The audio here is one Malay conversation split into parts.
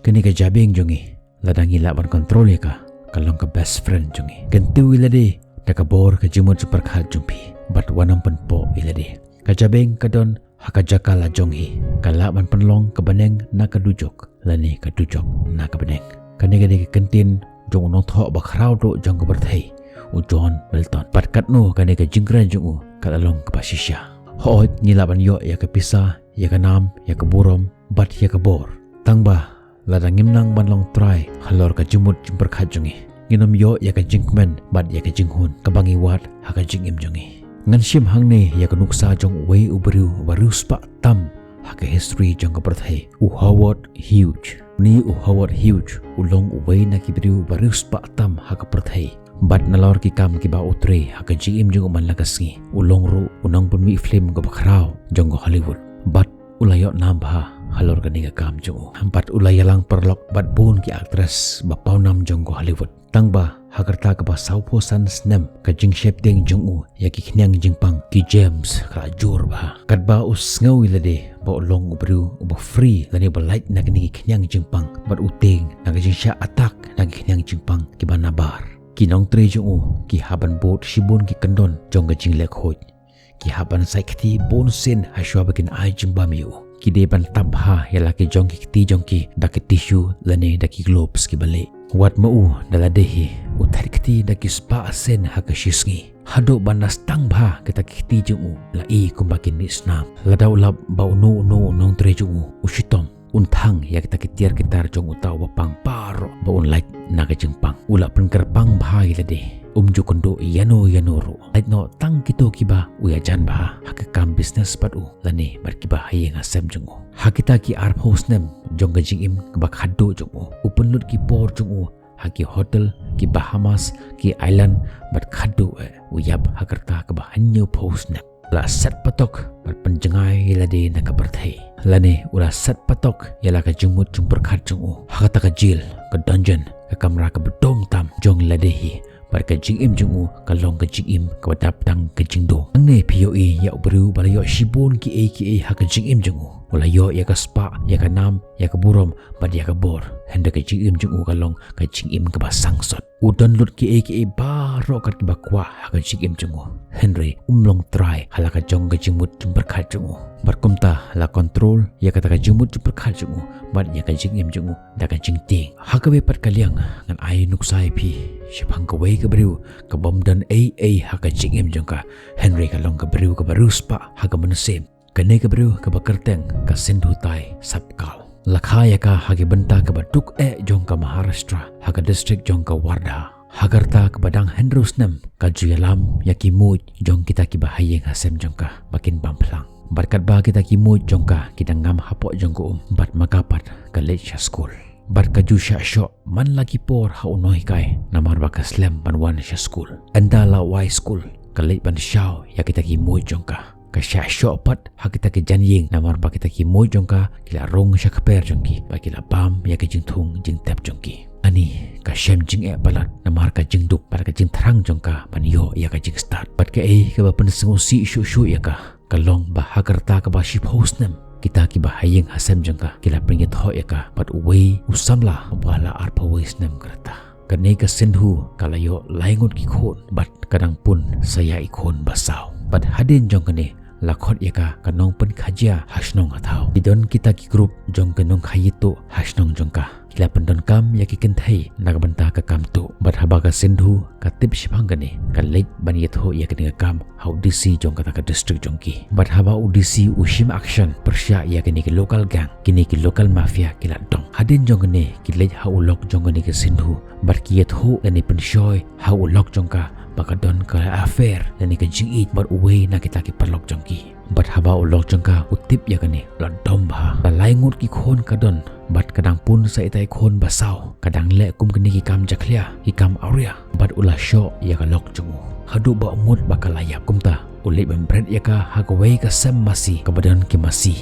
Kani ka jabing jongi ladang ila ban kontrol ya ka kalong ka best friend jongi. Kentu ila de dakabor ka jimut superkhat jumpi bat wanam penpo ila de. Ka jabing kadon haka la jongi kala ban penlong ka baneng na ka dujok lani ka dujok na ka baneng. Kani ka kentin jong nong tho ba khrau do jong ka berthai u John Milton pat katno kani ka jingran jong kalalong ka pasisya. Hoot nilaban yo ya ka pisa ya ka nam ya ka burom bat ya ka bor tangba ladang ngimnang banlong try halor ka jumut jumperkhat jongi nginom yo ya ka jingkmen bat ya ka jinghun kabangi wat ha ka jingim jongi ngan sim hangne ya ka nuksa jong wei ubru warus pa tam ha ka history jong ka berthai u Howard Hughes ni u Howard Hughes ulong wei na ki bru warus pa tam ha ka berthai bat nalor ki kam ki ba utre ha ka jingim jong man lagasngi ulong ru unang pun mi film ka bakrau jong ka Hollywood bat ulayot nambha halor ka niga kam jong hampat ulayalang perlok bat bun ki aktris bapau nam jong ko Hollywood tangba hakarta ka ba saupo san snem ka jing shep deng jong u ya ki khnyang jingpang ki James ka jur ba kat ba us ngau ilade ba long ubru uba free lani ba light na ki khnyang jingpang bat uteng na ka jing sha atak na ki khnyang jingpang ki ba nabar ki nong tre jong u ki haban bot shibun ki kandon jong ka jing lek hoj ki haban saikti bon sen hashwa bakin ai jimba miu ki de ban tabha yala ki jong ki ti jong ki daki tissue lane daki globes ki bale wat mau dala dehi utar kiti daki spa sen hakashisngi hado banas tangbha kita kiti jong la i kumbakin ni snam ladau lab bau no nong tre jong usitom unthang ya kita kitiar kitar jong utaw bapang paro baun like naga jengpang ula penkerpang bhai lade umju kondo yano ro ait no tang kito kiba uya jan bah hakam business padu lane bar kiba hayeng asem jungu hakita ki arp host nem jong gajing im kebak hado jungu upenlut ki por jungu haki hotel ki Bahamas ki island bat khado uyab hakarta keba hanyo post nem la set patok bar penjengai lade na kaberthai lane ula set patok yala ka jumut jumperkhat jungu hakata ka jail ka dungeon ka kamra ka bedom tam jong ladehi bar ka jingim jungu kalong ka jingim ka wadap tang ka jingdo angne POE ya ubru balayo shibun ki ha ka jingim jungu wala yo ya ka spa ya ka nam ya ka burom bad ya ka bor henda ka jingim jungu kalong ka jingim ka basang sot udon lut ki baro kat ki bakwa ha ka jingim jungu Henry umlong try hala ka jong ka jingmut jumperkhat jungu bar kumta la control ya ka jingmut jumperkhat jungu bad ya ka jingim jungu da ka jingting ha ka be pat kaliang ngan ai nuksai pi shipang ka wei ka bru ka bom dan ha ka jingim jongka Henry ka long ka bru ka baruspa ha ka manasem ka ne ka bru ka bakarteng ka sindhu tai sapkal lakhaya ka ha ki benta ka baduk jongka Maharashtra ha ka district jongka Wardha hagarta ka badang Hendrusnem ka juyalam yaki muj jong kita ki bahayeng hasem jongka bakin bamplang barkat ba kita ki muj jongka kita ngam hapok jongko bat makapat ka lecha school bar ka ju sha sho man lagi por ha unoi kai namar ba ka slam ban wan sha school andala y school ka le ban shao ya kita ki muj jongka ka sha sho pat ha kita ki janying namar ba kita ki muj jongka kila rong sha kper jongki ba kila bam ya ki jingthung jing tap jongki ani ka shem jing balat namar ka jing duk par ka jing thrang jongka ban yo ya ka jing start pat ka ka ba pen sengo si shu ya ka kalong ba hagarta ka ba ship host nem kita ki ba hayeng hasem jongka kila pringet ho ya ka pat uwei usamla bala arpa wais nem krata kane ka sendhu kalayo laingot ki khon bat kadang pun saya ikon basau pat hadin jongkane lakhot ya ka kanong pen khajia hasnong athau idon kita ki group jong kanong khayito hasnong jongka kila pendon kam ya ki kenthai nagbanta ka kam tu bat haba ka sindhu ka tip shipangane ka lek ban yetho ya ka kam how DC jong ka district jongki bat haba UDC ushim action persya ya ki local gang kini ki local mafia kila dong hadin jongane ki lek how lok jongane ki sindhu bat ki yetho ani penshoy how lok jongka bakadon ka affair ani ka jingi bat uwe na kita ki palok jongki bat haba ulok jongka utip ya kani la domba la laingut ki khon kadon bat kadang pun sa itai khon basau kadang le kum kini ki kam jakhlia ki kam auria bat ula sho ya ka lok jongu hadu ba mut bakalaya kumta uli bembret ya ka hagawai ka sem masi kebadan ki masi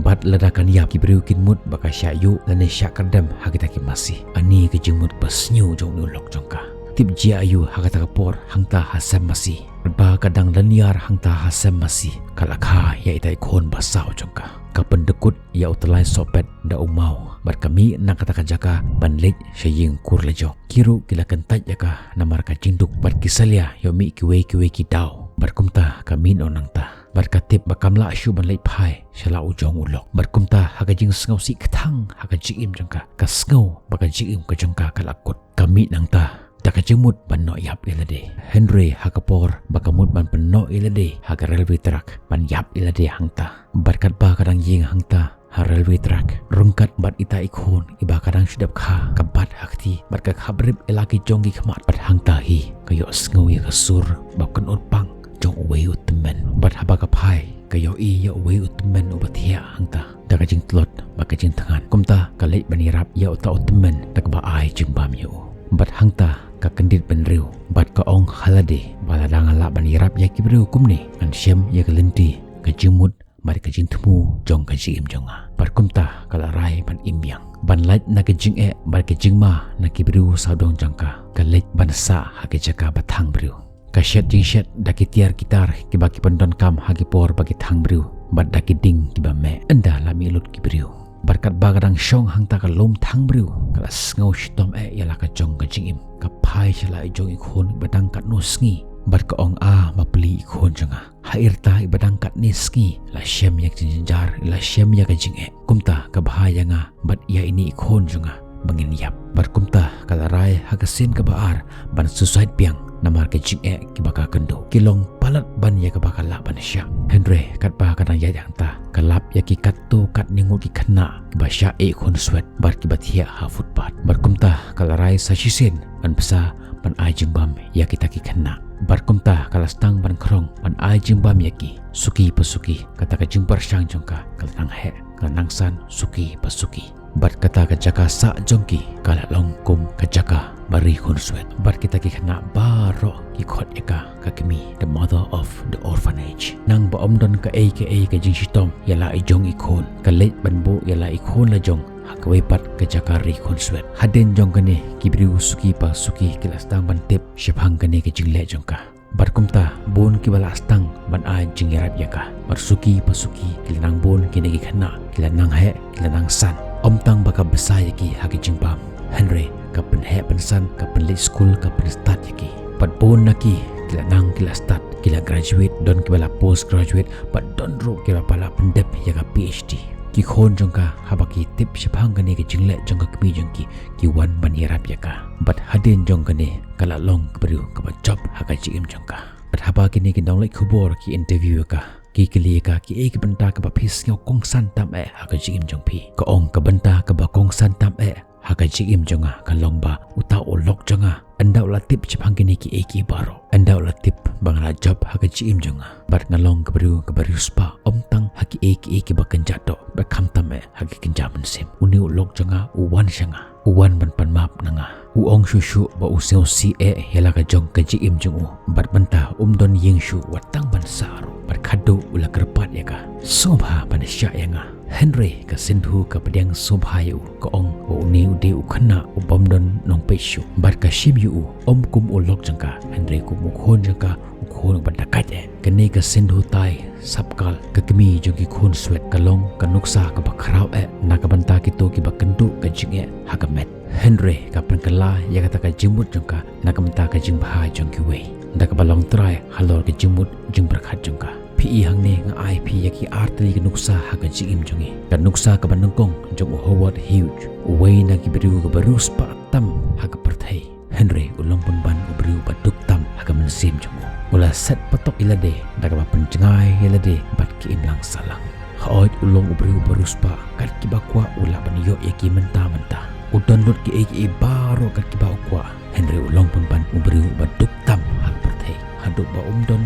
bat ledakan yap ki beriu kin mut baka syayu lane syakadam hagita ki masi ani ki jingmut pasnyu jong ulok jongka tip jia ayu hagata kapor hangta hasem masi ba kadang laniar hangta hasem masi kalakha ya itai khon basau jongka kapan dekut ya utelai sopet da umau bar kami nak kata jaka banlet syaying kur lejo kiru kila kentat jaka namar ka jinduk bar kisalia yo mi kiwe ki dau bar kumta kami onang ta bar katip bakamla syu banlet phai shala ujong ulok bar kumta haga jing sngau si kthang haga jim jangka ka sngau baka jim ka jangka kalakut kami nang ta Daka jemut ban no yap ilade Henry hakapor bakamut ban penno ilade haga railway track ban yap ilade hangta barkat ba kadang ying hangta ha railway track rungkat bat ita ikhon iba kadang sidap kha kabat hakti bat ka khabrib elaki jongi khmat bat hangta hi kayo sngo ya kasur bakon utpang jong uwe utmen bat haba ka phai kayo i ya uwe utmen ubathia hangta daka jing tlot bakajing tangan kumta kalait banirap ya uta utmen dak ba ai jimbam yo bat hangta ka kendit penriu bat ka ong halade baladang ala banirap ya kibriu kumni an syam ya kelenti ka jimut mari ka jintmu jong ka jim jonga par kumta kala rai ban imyang ban lait na ka jing e bar ka jingma na kibriu saudong jangka ka lait ban sa ha ka jaka bathang briu ka shet jing shet daki tiar gitar ki baki pendon kam ha ki por bagi thang briu bat daki ding ki ba me anda lami lut kibriu barkat bagadang syong hangta ka lom thang briu kala ngau shitom yala ka jong ka jingim ka phai shala jong ikhon badang kat no sngi bar ka ong a mapli ikhon janga hairta ibadang kat ni sngi la syam yak jinjar la syam yak ka jinge kumta ka bahaya nga bat ya ini ikhon janga bangin yap bar kumta kala rai hagasin ka baar ban suicide piang namar ke jinge ki baka kendo kilong palat ban ya ka bakala ban sya Henry kat ba kadang ya jangta kalap ya ki kattu kat ningut ki khana ki basya e khon swet bar ki bathia ha footpath bar kumta kala rai sasisen ban pesa ban ai jimbam ya kita ki khana bar kumta kala stang ban krong ban ai jimbam ya ki suki pasuki kata ka jimpar syang jongka kala nang he kala nang san suki pasuki bar kata ka jaka sa jongki kala longkum ka jaka bari khon swet bar kita ki khana baro ki khot eka ka kimi the mother of the orphanage nang ba omdon ka aka ka jing shitom yala ijong ikhon ka late banbo yala ikhon la jong hakwe pat ka jaka ri khon swet haden jong kane kibriu suki pa suki kilastang ban tip shepang kane ka jingle jongka bar kumta bon ki bala stang ban a jingerap yaka bar suki pasuki kilanang bon kine ki khana kilanang he kilanang san omtang baka besaya ki hagi jingpam Henry kapan he pensan kapan late school kapan start yaki pat bon naki kilanang kila start kila graduate don kibala post graduate pat don ro kila pala pendep yaka PhD ki khon jongka habaki tip shapang kane ki jingle jongka kmi jongki ki wan ban yarap yaka bat hadin jongkane kala long kbru ka job haka jim jongka bat haba kini ki dong lai khubor ki interview ka ki kili ka ki ek banta ka ba phis ngau kong san tam haka jim jongpi ka ong ka banta ka ba kong san tam haka jim jonga ka long ba uta olok jonga andau la tip chipang kini ki eki baro andau la tip bangla job haka jim jonga bat ngalong kbru spa omtang haki eki bakan jado bakam tam haki kenjaman sim uni olok jonga uwan shanga uwan ban pan map nanga uong shushu ba useu si hela ka jong ka jim jongu bat banta don ying shu watang ban saru bat khadu ula kerpat ya ka sobha ban sya yanga Henry ka sindhu ka pediang sobhayu ka ong o uni ude ukhana ubomdon nong peshu bat ka shibyu kum olok jangka Henry ku mukhon jangka ukhon badakat kane ka sindhu tai sapkal ka kemi jogi khon swet kalong ka nuksa ka bakrau na ka banta kito ki bakendu ka jinge hagamet Henry ka penkala ya kata ka jimut jangka na ka banta ka jimbha jangki we nda ka balong try halor ka jimut jing berkhat jangka PE hangne nga IP yaki artri ka nuksa haka jim jongi ka nuksa ka banungkong jong Howard Hughes uway na kibriu ka barus pa tam haka perthai Henry ulong pun ban ubriu baduk tam haka mensim jongo ula set patok ilade daga pencengai ilade bat ki imlang salang haoit ulong ubriu barus pa kat ki bakwa ula baniyo yaki menta udon lut ki eki baro kat ki bakwa Henry ulong pun ban ubriu baduk tam haka perthai haduk ba umdon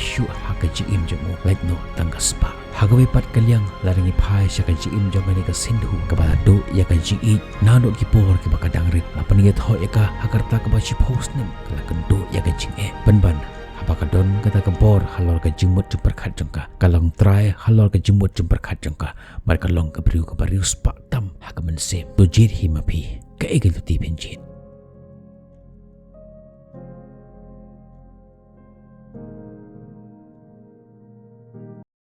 shu haka jim jongo like no tanggaspa hagawe pat kalyang laringi phai sya ka jim jongani ka sindhu ka balado ya ka ji nado ki por ki bakadang rit apan ye tho eka hakarta ka bachi post nem kala kendo ya ka jing ban habakadon kata ka bor halor ka jimut jumper khat jongka kalong try halor ka jimut jumper khat jongka mar kalong ka briu ka barius pa tam haka mensem to jit himapi ka egal ti penjit